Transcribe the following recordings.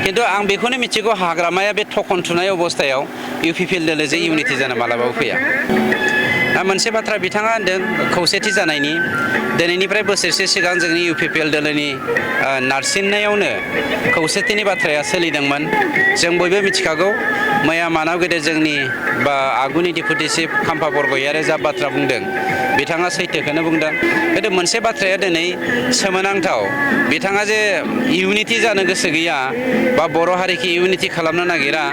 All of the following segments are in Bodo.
खिन्थु आं बेखौनो मिथिगौ हाग्रामाया बे थखन थुनाय अबस्थायाव इउपिपिएल दोलोजों इउनिटि जानो मालाबाबो फैया। मोनसे बाथ्रा बिथाङा होनदों खौसेथि जानायनि दिनैनिफ्राय बोसोरसे सिगां जोंनि इउपिपिएल दोलोनि नारसिननायावनो खौसेथिनि बाथ्राया सोलिदोंमोन। जों बयबो मिथिखागौ मैया मानाव गेदेर जोंनि बा आगुनि डिपुटि चिफ खाम्फा बरगयारिया जा बाथ्रा बुंदों बिथाङा सैथोखौनो बुंदों। खिन्थु मोनसे बाथ्राया दिनै सोमोनांथाव बिथाङा जे इउनिटि जानो गोसो गैया बा बर' हारिखौ इउनिटि खालामनो नागिरा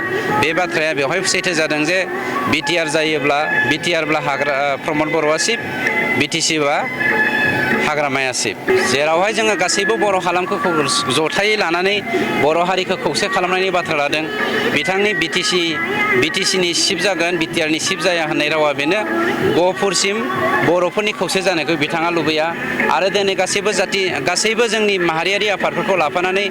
बे बाथ्राया बेवहाय सैथो जादों जे बिटिआर जायोब्ला बिटिआरब्ला प्रमद बर'आ चिफ बिटिसि बा हाग्रामाया चिफ जेरावहाय जोङो गासैबो बर' हालामखौ जथायै लानानै बर' हारिखौ खौसे खालामनायनि बाथ्रा लादों। बिथांनि बिटिसिनि चिफ जागोन बिटिआरनि चिफ जाया होननाय रावा बेनो गहपुरसिम बर'फोरनि खौसे जानायखौ बिथाङा लुबैया आरो दिनै गासैबो जोंनि माहारियारि आफादफोरखौ लाफानानै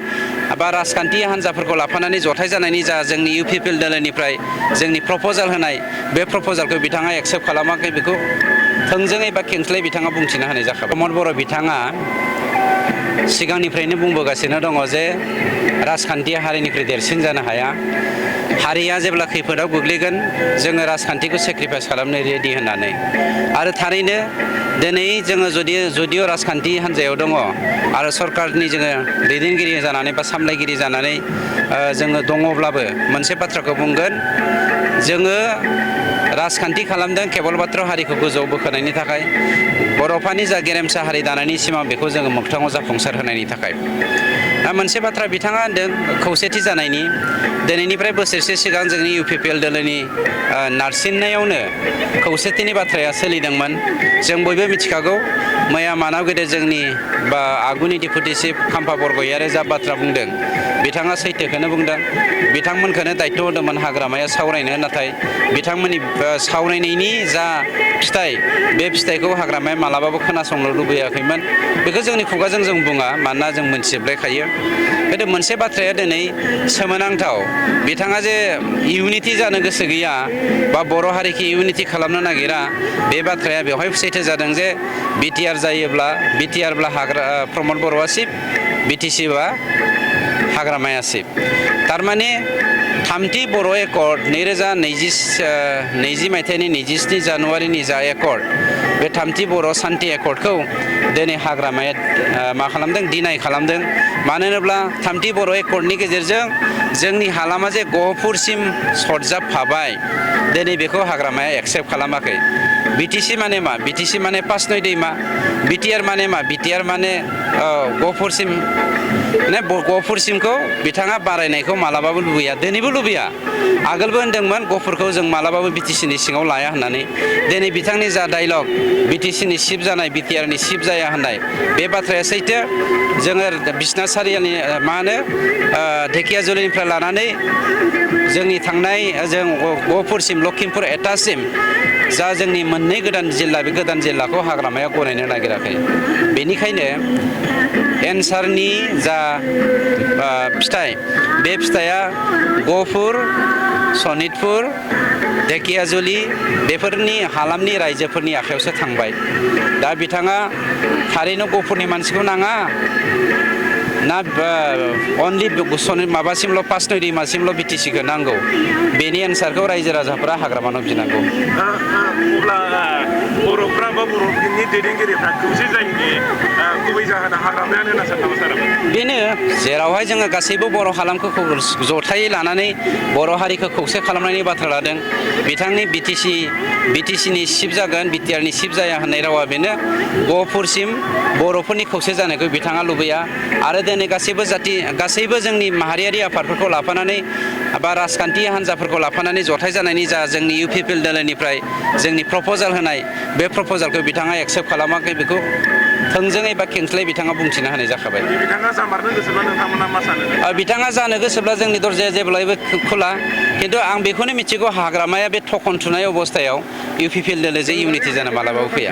बा राजखान्थि हान्जाफोरखौ लाफानानै जथाय जानायनि जा जोंनि इउपिपिएल दोलोनिफ्राय जोंनि प्रप'जाल होनाय बे प्रप'जालखौ बिथाङा एक्सेप्ट खालामाखै बेखौ थोंजोङै बा खेंस्लायै बिथाङा बुंथिना होनाय जाखाबाय। प्रमद बर' बिथाङा सिगांनिफ्रायनो बुंबोगासिनो दङ जे राजखान्थिया हारिनिख्रुइ देरसिन जानो हाया। हारिया जेब्ला खैफोदाव गोग्लैगोन जोङो राजखान्थिखौ सेक्रिफाइस खालामनो रेडि होननानै आरो थारैनो दिनै जोङो जुदिअ राजखान्थि हान्जायाव दङ आरो सरकारनि जोङो दैदेनगिरि जानानै बा सामलायगिरि जानानै जोङो दङब्लाबो मोनसे बाथ्राखौ बुंगोन जोङो राजखान्थि खालामदों केवल मात्र हारिखौ गोजौआव बोखोनायनि थाखाय बर'फानि जा गेरेमसा हारि दानायनि सिमां बेखौ जोङो मोगथाङाव जाफुंसार होनायनि थाखाय। मोनसे बाथ्रा बिथाङा होनदों खौसेथि जानायनि दिनैनिफ्राय बोसोरसे सिगां जोंनि इउपिपिएल दोलोनि नारसिननायावनो खौसेथिनि बाथ्राया सोलिदोंमोन। जों बयबो मिथिखागौ मैया मानाव गेदेर जोंनि बा आगुनि डिपुटि चिफ खाम्फा बरगयारिया जा बाथ्रा बुंदों बिथाङा सैथोखौनो बुंदों। बिथांमोनखौनो दायथ' होदोंमोन हाग्रामाया सावरायनो नाथाय बिथांमोननि सावरायनायनि जा फिथाइ बे फिथाइखौ हाग्रामाया मालाबाबो खोनासंनो लुबैयाखैमोन। बेखौ जोंनि खुगाजों जों बुङा मानोना जों मोनथिजोबलायखायो। खिन्थु मोनसे बाथ्राया दिनै सोमोनांथाव बिथाङा जे इउनिटि जानो गोसो गैया बा बर' हारिखौ इउनिटि खालामनो नागिरा बे बाथ्राया बेवहाय सैथो जादों जे बिटिआर जायोब्ला बिटिआरब्ला प्रमद बर'आ चिफ बिटिसि बा हाग्रामाया चिफ थारमाने थामथि बर' एकर्ड 2020 मायथाइनि 27 जानुवारिनि जा एकर्ड बे थामथि बर' सान्थि एकर्डखौ दिनै हाग्रामाया मा खालामदों डिनाय खालामदों। मानो होनोब्ला थामथि बर' एकर्डनि गेजेरजों जोंनि हालामा जे गहपुरसिम सरजाबफाबाय दिनै बेखौ हाग्रामाया एक्सेप्ट खालामाखै। बिटिसि माने मा बिटिसि माने पासनय दैमा बिटिआर माने मा बिटिआर माने गहपुरसिमखौ बिथाङा बारायनायखौ मालाबाबो लुबैया दिनैबो लुबैया। आगोलबो होनदोंमोन गहपुरखौ जों मालाबाबो बिटिसिनि सिङाव लाया होननानै दिनै बिथांनि जा डायलग बिटिसिनि चिफ जानाय बिटिआरनि चिफ जाया होननाय बे बाथ्राया सैथो। जोङो बिसनाथ सारियालि मा होनो धेकियाजुलिनिफ्राय लानानै जोंनि थांनाय जों गहपुरसिम लखिमपुर एटासिम जा जोंनि मोननै गोदान जिल्ला बे गोदान जिल्लाखौ हाग्रामाया गनायनो नागिराखै। बेनिखायनो एन्सारनि जा फिथाइ बे फिथाइया गहपुर सनितपुर धेकियाजुलि बेफोरनि हालामनि रायजोफोरनि आखायावसो थांबाय। दा बिथाङा थारैनो गहपुरनि मानसिखौ नाङा ना अनलि माबासिमल' पासनय दैमासिमल' बिटिसिखौ नांगौ बेनि एन्सारखौ रायजो राजाफोरा हाग्रामानाव बिनांगौ। अब्ला बर'फ्रा बा बर'फोरनि दैदेनगिरिफ्रा खौसे जायैनि गुबै जाहोना हाग्रामायानो होनना साननांगौ सार बेनो जेरावहाय जोङो गासैबो बर' हालामखौ जथायै लानानै बर' हारिखौ खौसे खालामनायनि बाथ्रा लादों। बिथांनि बिटिसिनि चिफ जागोन बिटिआरनि चिफ जाया होननाय रावा बेनो गहपुरसिम बर'फोरनि खौसे जानायखौ बिथाङा लुबैया आरो दिनै गासैबो जोंनि माहारियारि आफादफोरखौ लाफानानै बा राजखान्थि हान्जाफोरखौ लाफानानै जथाय जानायनि जा जोंनि इउपिपिएल दोलोनिफ्राय जोंनि प्रप'जाल होनाय बे प्रप'जालखौ बिथाङा एक्सेप्ट खालामाखै बेखौ थोंजोङै बा खेंस्लायै बिथाङा बुंथिना होनाय जाखाबाय। बिथाङा जामारनो गोसोब्ला नोंथांमोना मा सानो? बिथाङा जानो गोसोब्ला जोंनि दरजाया जेब्लायबो खुला। खिन्थु आं बेखौनो मिथिगौ हाग्रामाया बे थखन थुनाय अबस्थायाव इउपिपिएल दोलोजों इउनिटि जानो मालाबाबो फैया।